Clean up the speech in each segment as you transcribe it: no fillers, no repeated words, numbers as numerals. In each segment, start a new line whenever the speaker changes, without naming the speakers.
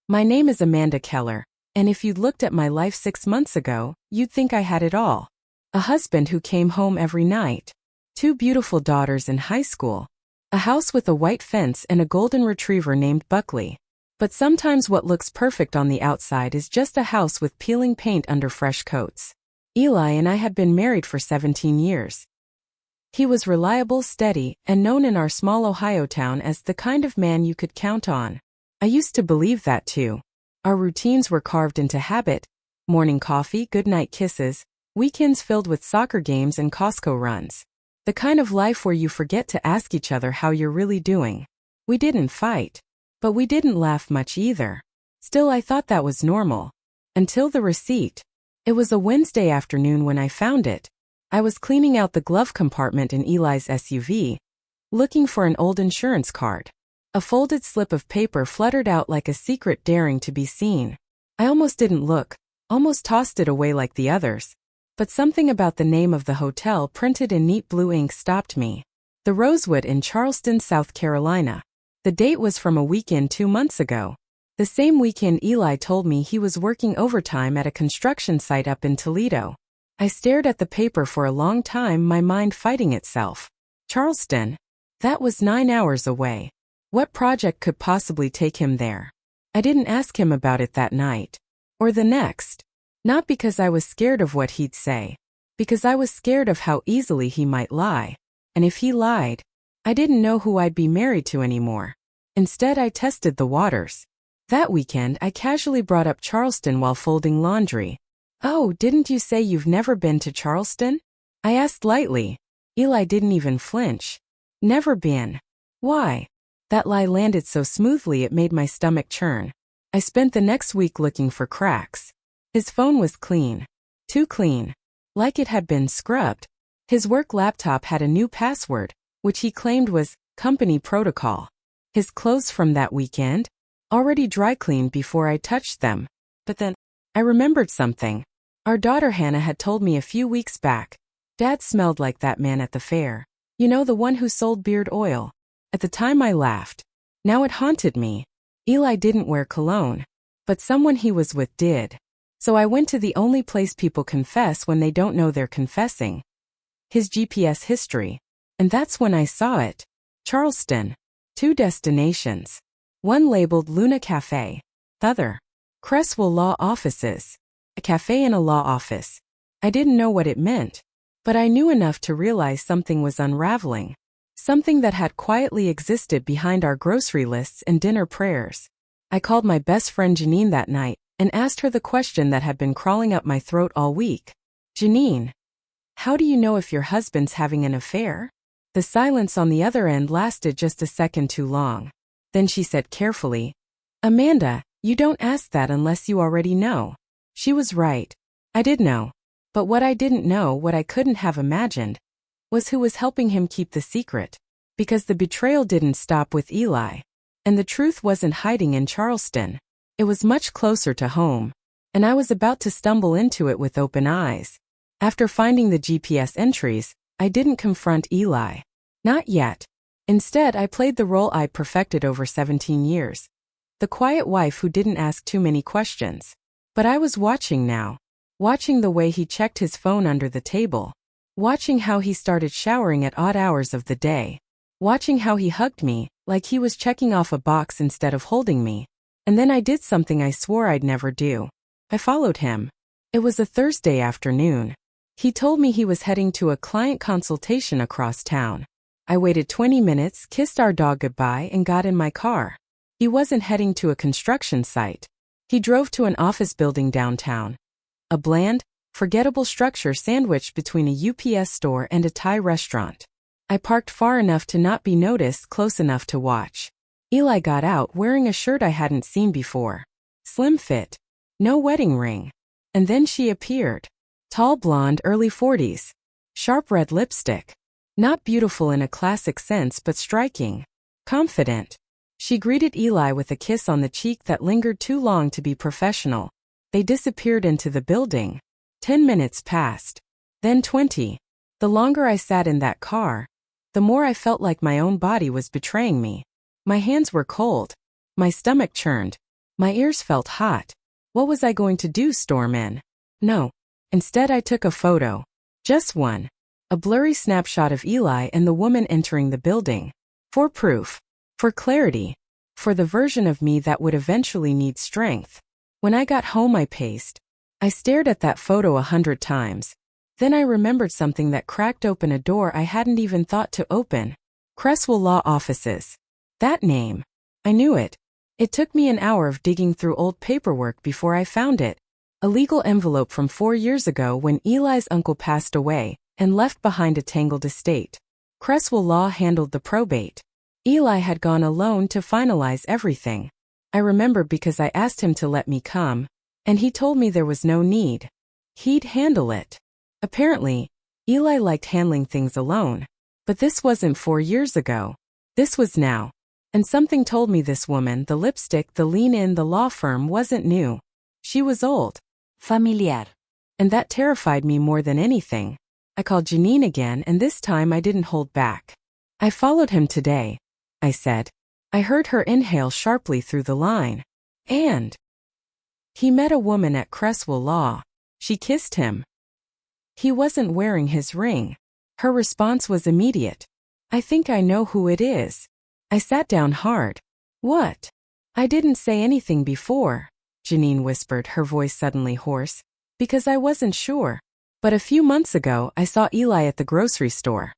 My name is Amanda Keller, and if you'd looked at my life 6 months ago, you'd think I had it all. A husband who came home every night. 2 beautiful daughters in high school. A house with a white fence and a golden retriever named Buckley. But sometimes what looks perfect on the outside is just a house with peeling paint under fresh coats. Eli and I had been married for 17 years. He was reliable, steady, and known in our small Ohio town as the kind of man you could count on. I used to believe that too. Our routines were carved into habit. Morning coffee, goodnight kisses, weekends filled with soccer games and Costco runs. The kind of life where you forget to ask each other how you're really doing. We didn't fight. But we didn't laugh much either. Still, I thought that was normal. Until the receipt. It was a Wednesday afternoon when I found it. I was cleaning out the glove compartment in Eli's SUV, looking for an old insurance card. A folded slip of paper fluttered out like a secret daring to be seen. I almost didn't look, almost tossed it away like the others. But something about the name of the hotel printed in neat blue ink stopped me. The Rosewood in Charleston, South Carolina. The date was from a weekend 2 months ago. The same weekend Eli told me he was working overtime at a construction site up in Toledo. I stared at the paper for a long time, my mind fighting itself. Charleston? That was 9 hours away. What project could possibly take him there? I didn't ask him about it that night. Or the next. Not because I was scared of what he'd say. Because I was scared of how easily he might lie. And if he lied, I didn't know who I'd be married to anymore. Instead, I tested the waters. That weekend, I casually brought up Charleston while folding laundry. "Oh, didn't you say you've never been to Charleston?" I asked lightly. Eli didn't even flinch. "Never been." "Why?" That lie landed so smoothly it made my stomach churn. I spent the next week looking for cracks. His phone was clean. Too clean. Like it had been scrubbed. His work laptop had a new password, which he claimed was company protocol. His clothes from that weekend? Already dry cleaned before I touched them. But then, I remembered something. Our daughter Hannah had told me a few weeks back. Dad smelled like that man at the fair. You know, the one who sold beard oil. At the time I laughed. Now it haunted me. Eli didn't wear cologne. But someone he was with did. So I went to the only place people confess when they don't know they're confessing. His GPS history. And that's when I saw it. Charleston. 2 destinations. One labeled Luna Cafe. The other. Cresswell Law Offices. A cafe and a law office. I didn't know what it meant. But I knew enough to realize something was unraveling. Something that had quietly existed behind our grocery lists and dinner prayers. I called my best friend Janine that night and asked her the question that had been crawling up my throat all week. "Janine, how do you know if your husband's having an affair?" The silence on the other end lasted just a second too long. Then she said carefully, "Amanda, you don't ask that unless you already know." She was right. I did know. But what I didn't know, what I couldn't have imagined, was who was helping him keep the secret. Because the betrayal didn't stop with Eli. And the truth wasn't hiding in Charleston. It was much closer to home. And I was about to stumble into it with open eyes. After finding the GPS entries, I didn't confront Eli. Not yet. Instead, I played the role I perfected over 17 years. The quiet wife who didn't ask too many questions. But I was watching now. Watching the way he checked his phone under the table. Watching how he started showering at odd hours of the day. Watching how he hugged me, like he was checking off a box instead of holding me. And then I did something I swore I'd never do. I followed him. It was a Thursday afternoon. He told me he was heading to a client consultation across town. I waited 20 minutes, kissed our dog goodbye, and got in my car. He wasn't heading to a construction site. He drove to an office building downtown. A bland, forgettable structure sandwiched between a UPS store and a Thai restaurant. I parked far enough to not be noticed, close enough to watch. Eli got out wearing a shirt I hadn't seen before. Slim fit. No wedding ring. And then she appeared. Tall blonde, early 40s. Sharp red lipstick. Not beautiful in a classic sense but striking. Confident. She greeted Eli with a kiss on the cheek that lingered too long to be professional. They disappeared into the building. 10 minutes passed. Then 20. The longer I sat in that car, the more I felt like my own body was betraying me. My hands were cold. My stomach churned. My ears felt hot. What was I going to do, storm in? No. Instead I took a photo. Just one. A blurry snapshot of Eli and the woman entering the building. For proof. For clarity. For the version of me that would eventually need strength. When I got home I paced. I stared at that photo 100 times. Then I remembered something that cracked open a door I hadn't even thought to open. Cresswell Law Offices. That name. I knew it. It took me an hour of digging through old paperwork before I found it. A legal envelope from 4 years ago when Eli's uncle passed away and left behind a tangled estate. Cresswell Law handled the probate. Eli had gone alone to finalize everything. I remember because I asked him to let me come, and he told me there was no need. He'd handle it. Apparently, Eli liked handling things alone. But this wasn't 4 years ago. This was now. And something told me this woman, the lipstick, the lean-in, the law firm wasn't new. She was old. Familiar. And that terrified me more than anything. I called Janine again and this time I didn't hold back. I followed him today, I said. I heard her inhale sharply through the line. And he met a woman at Cresswell Law. She kissed him. He wasn't wearing his ring. Her response was immediate. I think I know who it is. I sat down hard. What? I didn't say anything before, Janine whispered, her voice suddenly hoarse, because I wasn't sure. But a few months ago I saw Eli at the grocery store.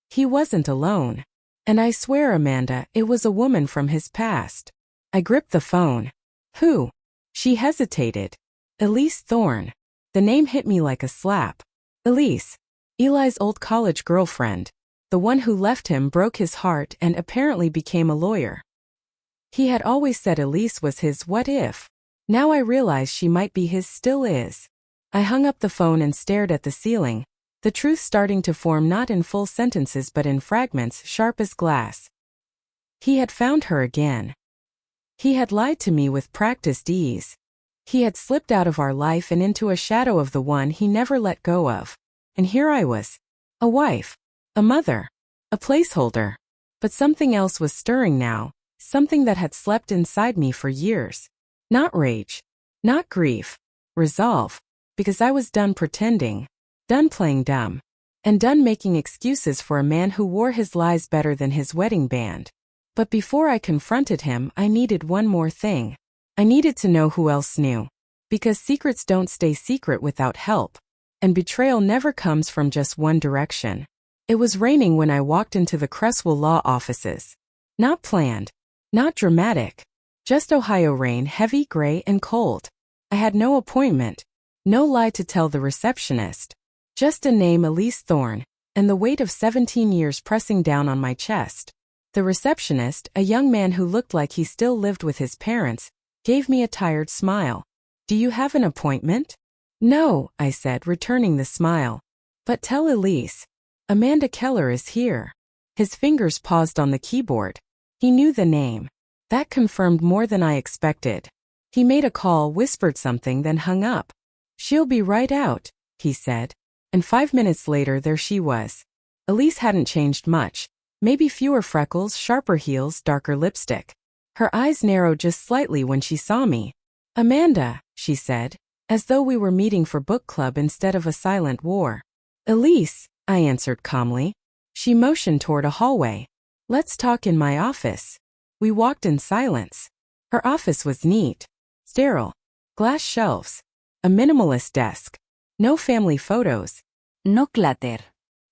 He wasn't alone. And I swear, Amanda, it was a woman from his past. I gripped the phone. Who? She hesitated. Elise Thorne. The name hit me like a slap. Elise. Eli's old college girlfriend. The one who left him, broke his heart, and apparently became a lawyer. He had always said Elise was his what if. Now I realize she might be his, still is. I hung up the phone and stared at the ceiling, the truth starting to form not in full sentences but in fragments sharp as glass. He had found her again. He had lied to me with practiced ease. He had slipped out of our life and into a shadow of the one he never let go of. And here I was. A wife. A mother. A placeholder. But something else was stirring now, something that had slept inside me for years. Not rage. Not grief. Resolve. Because I was done pretending. Done playing dumb. And done making excuses for a man who wore his lies better than his wedding band. But before I confronted him, I needed one more thing. I needed to know who else knew. Because secrets don't stay secret without help. And betrayal never comes from just one direction. It was raining when I walked into the Cresswell Law offices. Not planned. Not dramatic. Just Ohio rain, heavy, gray, and cold. I had no appointment. No lie to tell the receptionist. Just a name, Elise Thorne, and the weight of 17 years pressing down on my chest. The receptionist, a young man who looked like he still lived with his parents, gave me a tired smile. Do you have an appointment? No, I said, returning the smile. But tell Elise. Amanda Keller is here. His fingers paused on the keyboard. He knew the name. That confirmed more than I expected. He made a call, whispered something, then hung up. She'll be right out, he said. And 5 minutes later there she was. Elise hadn't changed much. Maybe fewer freckles, sharper heels, darker lipstick. Her eyes narrowed just slightly when she saw me. Amanda, she said, as though we were meeting for book club instead of a silent war. Elise, I answered calmly. She motioned toward a hallway. Let's talk in my office. We walked in silence. Her office was neat. Sterile. Glass shelves. A minimalist desk. No family photos. No clutter.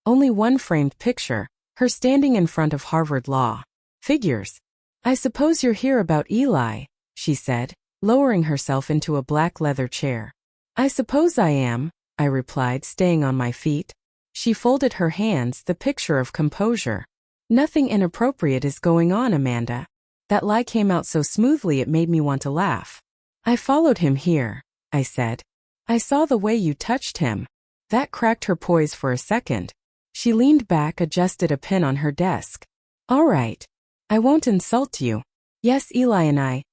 Only one framed picture, her standing in front of Harvard Law. Figures. I suppose you're here about Eli, she said, lowering herself into a black leather chair. I suppose I am, I replied, staying on my feet. She folded her hands, the picture of composure. Nothing inappropriate is going on, Amanda. That lie came out so smoothly it made me want to laugh. I followed him here, I said. I saw the way you touched him. That cracked her poise for a second. She leaned back, adjusted a pin on her desk. All right. I won't insult you. Yes, Eli and I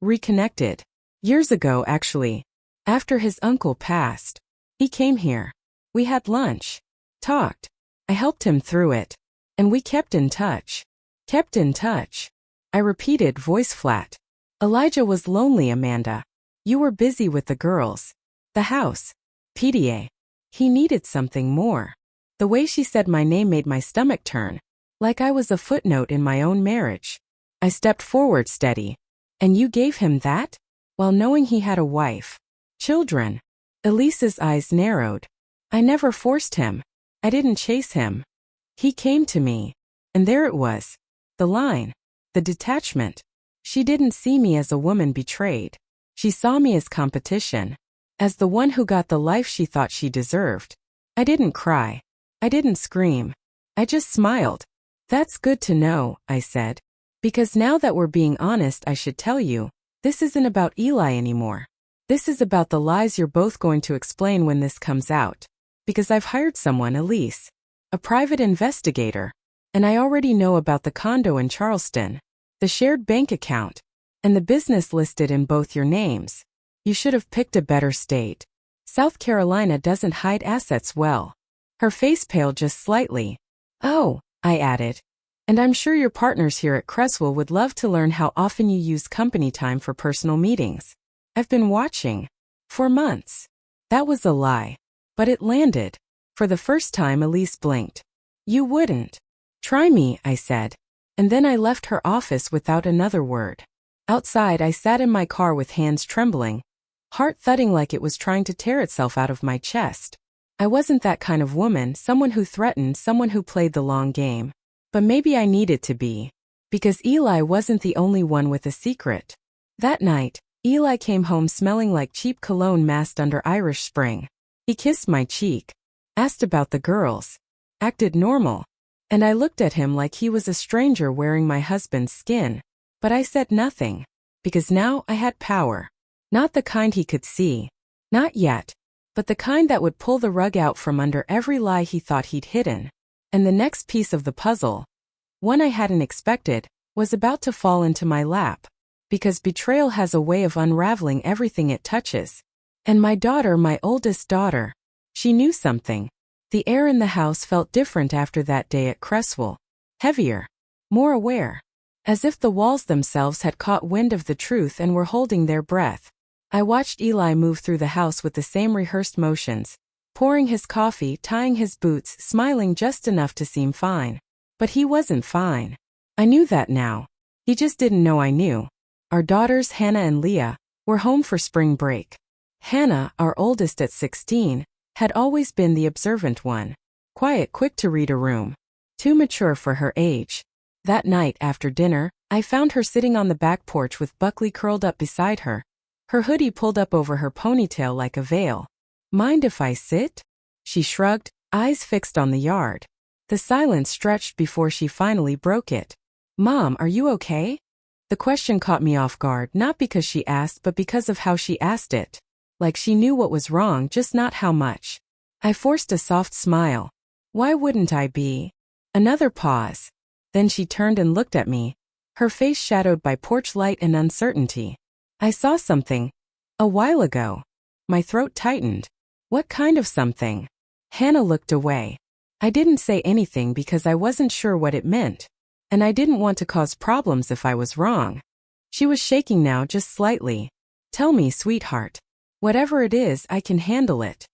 reconnected. Years ago, actually. After his uncle passed. He came here. We had lunch. Talked. I helped him through it. And we kept in touch. Kept in touch. I repeated, voice flat. Elijah was lonely, Amanda. You were busy with the girls. The house. PDA. He needed something more. The way she said my name made my stomach turn, like I was a footnote in my own marriage. I stepped forward steady. And you gave him that? While knowing he had a wife. Children. Elise's eyes narrowed. I never forced him. I didn't chase him. He came to me. And there it was. The line. The detachment. She didn't see me as a woman betrayed. She saw me as competition. As the one who got the life she thought she deserved. I didn't cry. I didn't scream. I just smiled. That's good to know, I said. Because now that we're being honest, I should tell you, this isn't about Eli anymore. This is about the lies you're both going to explain when this comes out. Because I've hired someone, Elise. A private investigator. And I already know about the condo in Charleston. The shared bank account. And the business listed in both your names. You should have picked a better state. South Carolina doesn't hide assets well. Her face paled just slightly. Oh, I added. And I'm sure your partners here at Creswell would love to learn how often you use company time for personal meetings. I've been watching. For months. That was a lie. But it landed. For the first time, Elise blinked. You wouldn't. Try me, I said. And then I left her office without another word. Outside, I sat in my car with hands trembling, heart thudding like it was trying to tear itself out of my chest. I wasn't that kind of woman, someone who threatened, someone who played the long game. But maybe I needed to be. Because Eli wasn't the only one with a secret. That night, Eli came home smelling like cheap cologne masked under Irish Spring. He kissed my cheek, asked about the girls, acted normal. And I looked at him like he was a stranger wearing my husband's skin. But I said nothing. Because now I had power. Not the kind he could see. Not yet. But the kind that would pull the rug out from under every lie he thought he'd hidden. And the next piece of the puzzle, one I hadn't expected, was about to fall into my lap. Because betrayal has a way of unraveling everything it touches. And my daughter, my oldest daughter, she knew something. The air in the house felt different after that day at Creswell. Heavier. More aware. As if the walls themselves had caught wind of the truth and were holding their breath. I watched Eli move through the house with the same rehearsed motions. Pouring his coffee, tying his boots, smiling just enough to seem fine. But he wasn't fine. I knew that now. He just didn't know I knew. Our daughters, Hannah and Leah, were home for spring break. Hannah, our oldest at 16, had always been the observant one. Quiet, quick to read a room. Too mature for her age. That night after dinner, I found her sitting on the back porch with Buckley curled up beside her. Her hoodie pulled up over her ponytail like a veil. Mind if I sit? She shrugged, eyes fixed on the yard. The silence stretched before she finally broke it. Mom, are you okay? The question caught me off guard, not because she asked but because of how she asked it. Like she knew what was wrong, just not how much. I forced a soft smile. Why wouldn't I be? Another pause. Then she turned and looked at me, her face shadowed by porch light and uncertainty. I saw something. A while ago. My throat tightened. What kind of something? Hannah looked away. I didn't say anything because I wasn't sure what it meant. And I didn't want to cause problems if I was wrong. She was shaking now just slightly. Tell me, sweetheart. Whatever it is, I can handle it.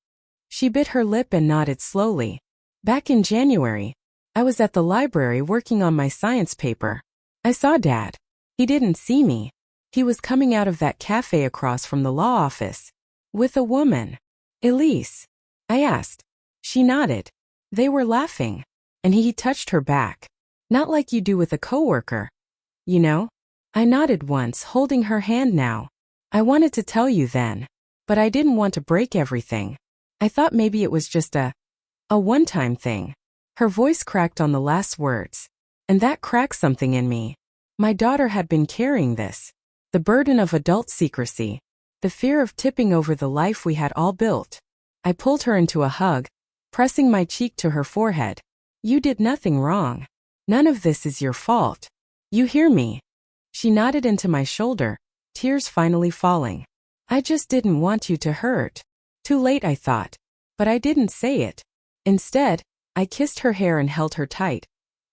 She bit her lip and nodded slowly. Back in January, I was at the library working on my science paper. I saw Dad. He didn't see me. He was coming out of that cafe across from the law office. With a woman. Elise. I asked. She nodded. They were laughing. And he touched her back. Not like you do with a coworker. You know? I nodded once, holding her hand now. I wanted to tell you then. But I didn't want to break everything. I thought maybe it was just a one-time thing. Her voice cracked on the last words. And that cracked something in me. My daughter had been carrying this. The burden of adult secrecy. The fear of tipping over the life we had all built. I pulled her into a hug, pressing my cheek to her forehead. You did nothing wrong. None of this is your fault. You hear me? She nodded into my shoulder, tears finally falling. I just didn't want you to hurt. Too late, I thought. But I didn't say it. Instead, I kissed her hair and held her tight.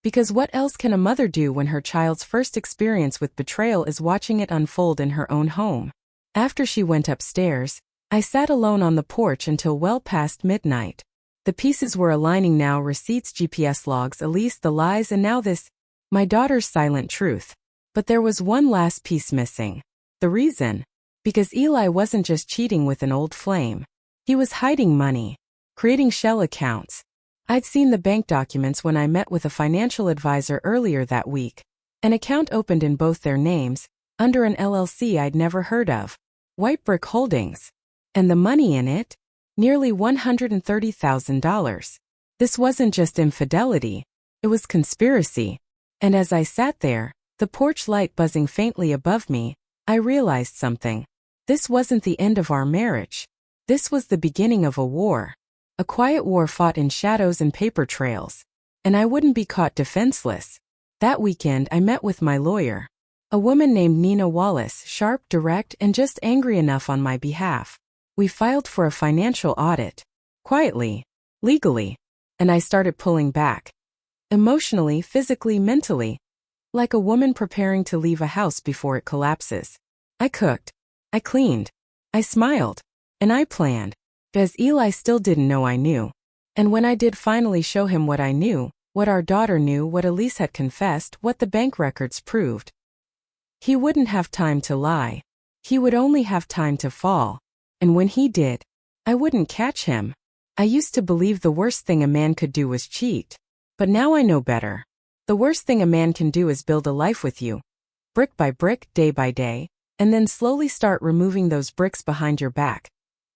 Because what else can a mother do when her child's first experience with betrayal is watching it unfold in her own home? After she went upstairs, I sat alone on the porch until well past midnight. The pieces were aligning now: receipts, GPS logs, Elise, the lies, and now this, my daughter's silent truth. But there was one last piece missing. The reason? Because Eli wasn't just cheating with an old flame. He was hiding money, creating shell accounts. I'd seen the bank documents when I met with a financial advisor earlier that week. An account opened in both their names, under an LLC I'd never heard of, White Brick Holdings. And the money in it? Nearly $130,000. This wasn't just infidelity, it was conspiracy. And as I sat there, the porch light buzzing faintly above me, I realized something. This wasn't the end of our marriage. This was the beginning of a war. A quiet war fought in shadows and paper trails. And I wouldn't be caught defenseless. That weekend I met with my lawyer. A woman named Nina Wallace, sharp, direct, and just angry enough on my behalf. We filed for a financial audit. Quietly. Legally. And I started pulling back. Emotionally, physically, mentally. Like a woman preparing to leave a house before it collapses. I cooked. I cleaned. I smiled. And I planned. Because Eli still didn't know I knew. And when I did finally show him what I knew, what our daughter knew, what Elise had confessed, what the bank records proved, he wouldn't have time to lie. He would only have time to fall. And when he did, I wouldn't catch him. I used to believe the worst thing a man could do was cheat. But now I know better. The worst thing a man can do is build a life with you. Brick by brick, day by day, and then slowly start removing those bricks behind your back.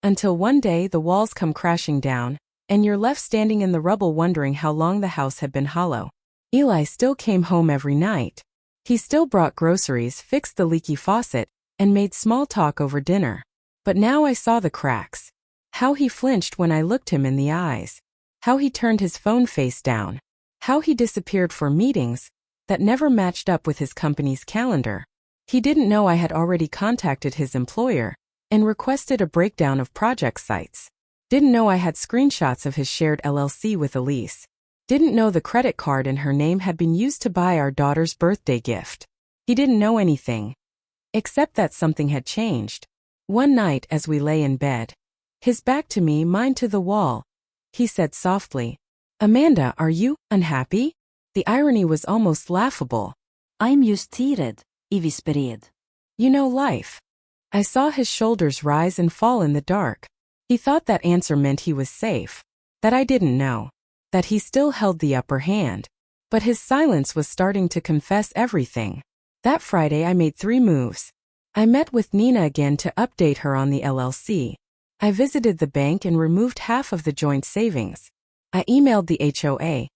Until one day the walls come crashing down, and you're left standing in the rubble wondering how long the house had been hollow. Eli still came home every night. He still brought groceries, fixed the leaky faucet, and made small talk over dinner. But now I saw the cracks. How he flinched when I looked him in the eyes. How he turned his phone face down. How he disappeared for meetings that never matched up with his company's calendar. He didn't know I had already contacted his employer and requested a breakdown of project sites. Didn't know I had screenshots of his shared LLC with Elise. Didn't know the credit card in her name had been used to buy our daughter's birthday gift. He didn't know anything. Except that something had changed. One night as we lay in bed, his back to me, mine to the wall, he said softly, "Amanda, are you unhappy?" The irony was almost laughable.
I'm justered, I whispered.
You know life. I saw his shoulders rise and fall in the dark. He thought that answer meant he was safe. That I didn't know. That he still held the upper hand. But his silence was starting to confess everything. That Friday I made 3 moves. I met with Nina again to update her on the LLC. I visited the bank and removed half of the joint savings. I emailed the HOA,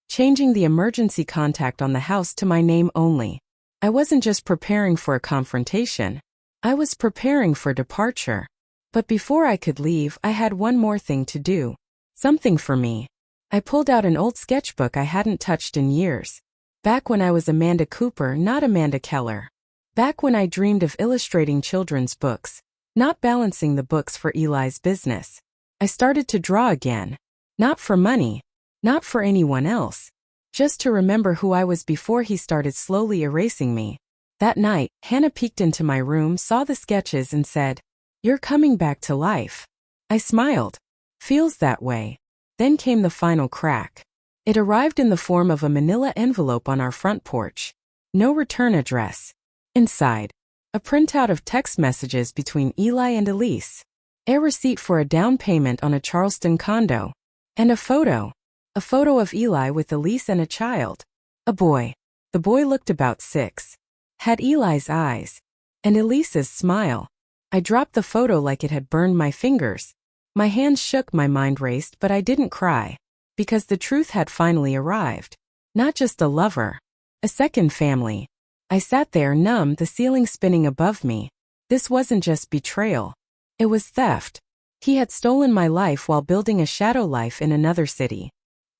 changing the emergency contact on the house to my name only. I wasn't just preparing for a confrontation. I was preparing for departure. But before I could leave, I had one more thing to do. Something for me. I pulled out an old sketchbook I hadn't touched in years. Back when I was Amanda Cooper, not Amanda Keller. Back when I dreamed of illustrating children's books, not balancing the books for Eli's business. I started to draw again. Not for money. Not for anyone else. Just to remember who I was before he started slowly erasing me. That night, Hannah peeked into my room, saw the sketches and said, "You're coming back to life." I smiled. Feels that way. Then came the final crack. It arrived in the form of a manila envelope on our front porch. No return address. Inside, a printout of text messages between Eli and Elise. A receipt for a down payment on a Charleston condo. And a photo. A photo of Eli with Elise and a child. A boy. The boy looked about 6. Had Eli's eyes. And Elise's smile. I dropped the photo like it had burned my fingers. My hands shook, my mind raced, but I didn't cry. Because the truth had finally arrived. Not just a lover. A second family. I sat there numb, the ceiling spinning above me. This wasn't just betrayal. It was theft. He had stolen my life while building a shadow life in another city.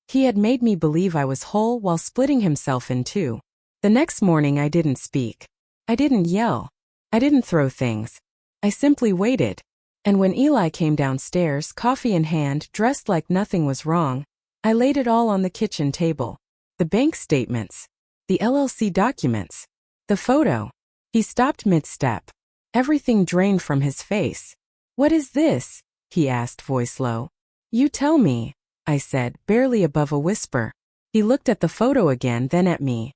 He had made me believe I was whole while splitting himself in 2. The next morning I didn't speak. I didn't yell. I didn't throw things. I simply waited. And when Eli came downstairs, coffee in hand, dressed like nothing was wrong, I laid it all on the kitchen table. The bank statements. The LLC documents. The photo. He stopped mid-step. Everything drained from his face. "What is this?" he asked, voice low. "You tell me," I said, barely above a whisper. He looked at the photo again, then at me.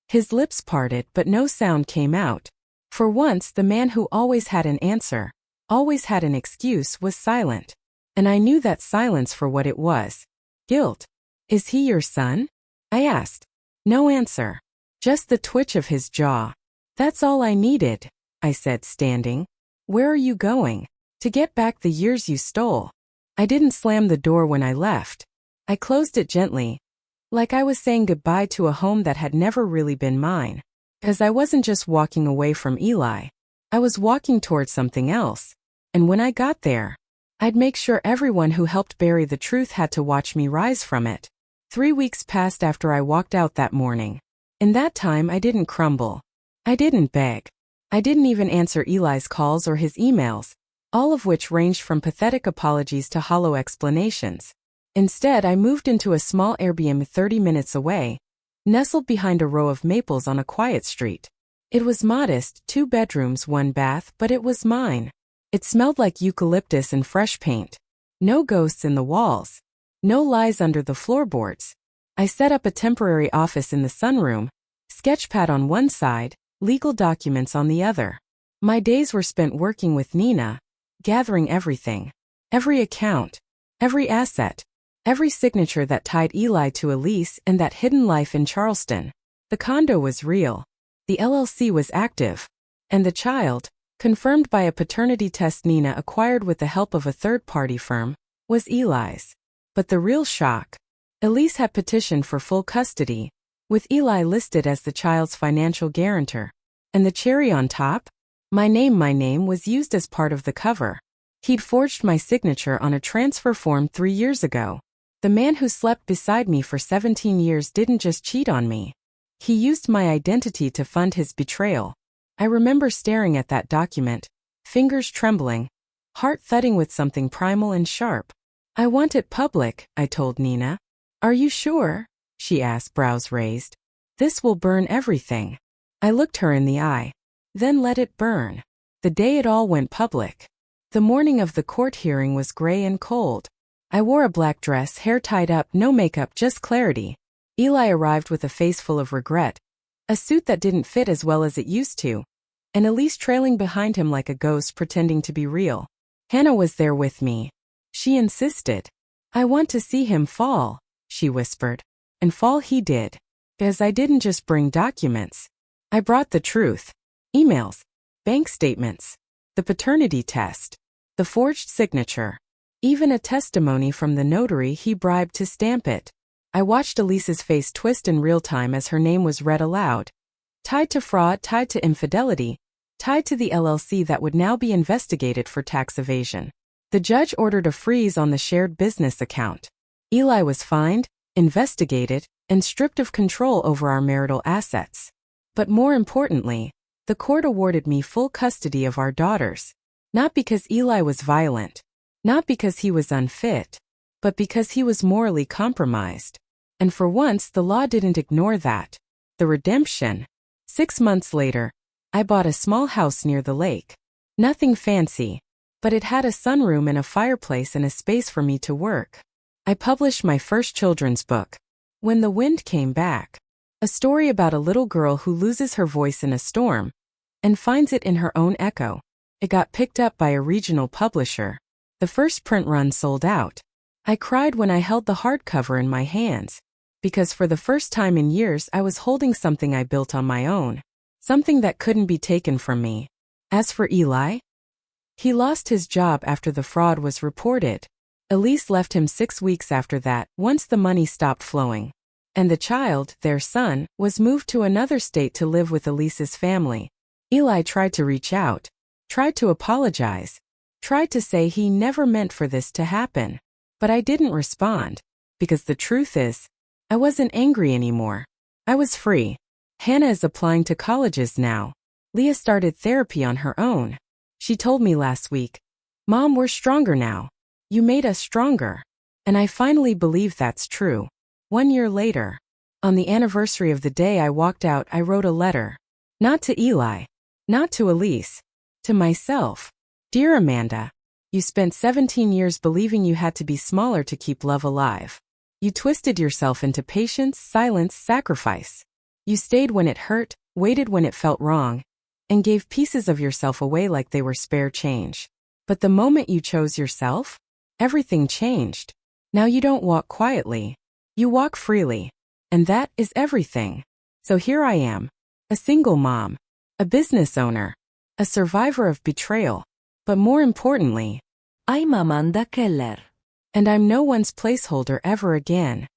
His lips parted, but no sound came out. For once, the man who always had an answer, always had an excuse, was silent. And I knew that silence for what it was. Guilt. "Is he your son?" I asked. No answer. Just the twitch of his jaw. "That's all I needed," I said, standing. "Where are you going?" "To get back the years you stole." I didn't slam the door when I left. I closed it gently, like I was saying goodbye to a home that had never really been mine. Because I wasn't just walking away from Eli. I was walking towards something else. And when I got there, I'd make sure everyone who helped bury the truth had to watch me rise from it. 3 weeks passed after I walked out that morning. In that time, I didn't crumble. I didn't beg. I didn't even answer Eli's calls or his emails, all of which ranged from pathetic apologies to hollow explanations. Instead, I moved into a small Airbnb 30 minutes away, nestled behind a row of maples on a quiet street. It was modest, 2 bedrooms, 1 bath, but it was mine. It smelled like eucalyptus and fresh paint. No ghosts in the walls. No lies under the floorboards. I set up a temporary office in the sunroom, sketchpad on one side, legal documents on the other. My days were spent working with Nina, gathering everything. Every account. Every asset. Every signature that tied Eli to a lease and that hidden life in Charleston. The condo was real. The LLC was active. And the child, confirmed by a paternity test Nina acquired with the help of a third-party firm, was Eli's. But the real shock. Elise had petitioned for full custody, with Eli listed as the child's financial guarantor. And the cherry on top? My name was used as part of the cover. He'd forged my signature on a transfer form 3 years ago. The man who slept beside me for 17 years didn't just cheat on me. He used my identity to fund his betrayal. I remember staring at that document, fingers trembling, heart thudding with something primal and sharp. "I want it public," I told Nina. "Are you sure?" she asked, brows raised. "This will burn everything." I looked her in the eye. "Then let it burn." The day it all went public. The morning of the court hearing was gray and cold. I wore a black dress, hair tied up, no makeup, just clarity. Eli arrived with a face full of regret, a suit that didn't fit as well as it used to, and Elise trailing behind him like a ghost pretending to be real. Hannah was there with me. She insisted. "I want to see him fall," she whispered. And fall he did. Because I didn't just bring documents. I brought the truth. Emails. Bank statements. The paternity test. The forged signature. Even a testimony from the notary he bribed to stamp it. I watched Elise's face twist in real time as her name was read aloud. Tied to fraud, tied to infidelity, tied to the LLC that would now be investigated for tax evasion. The judge ordered a freeze on the shared business account. Eli was fined, investigated, and stripped of control over our marital assets. But more importantly, the court awarded me full custody of our daughters. Not because Eli was violent. Not because he was unfit. But because he was morally compromised. And for once, the law didn't ignore that. The redemption. 6 months later, I bought a small house near the lake. Nothing fancy. But it had a sunroom and a fireplace and a space for me to work. I published my first children's book, When the Wind Came Back. A story about a little girl who loses her voice in a storm and finds it in her own echo. It got picked up by a regional publisher. The first print run sold out. I cried when I held the hardcover in my hands, because for the first time in years I was holding something I built on my own, something that couldn't be taken from me. As for Eli, he lost his job after the fraud was reported. Elise left him 6 weeks after that, once the money stopped flowing. And the child, their son, was moved to another state to live with Elise's family. Eli tried to reach out, tried to apologize, tried to say he never meant for this to happen. But I didn't respond, because the truth is, I wasn't angry anymore. I was free. Hannah is applying to colleges now. Leah started therapy on her own. She told me last week, "Mom, we're stronger now. You made us stronger." And I finally believe that's true. 1 year later. On the anniversary of the day I walked out, I wrote a letter. Not to Eli. Not to Elise. To myself. Dear Amanda, you spent 17 years believing you had to be smaller to keep love alive. You twisted yourself into patience, silence, sacrifice. You stayed when it hurt, waited when it felt wrong, and gave pieces of yourself away like they were spare change. But the moment you chose yourself, everything changed. Now you don't walk quietly. You walk freely. And that is everything. So here I am. A single mom. A business owner. A survivor of betrayal. But more importantly,
I'm Amanda Keller.
and I'm no one's placeholder ever again.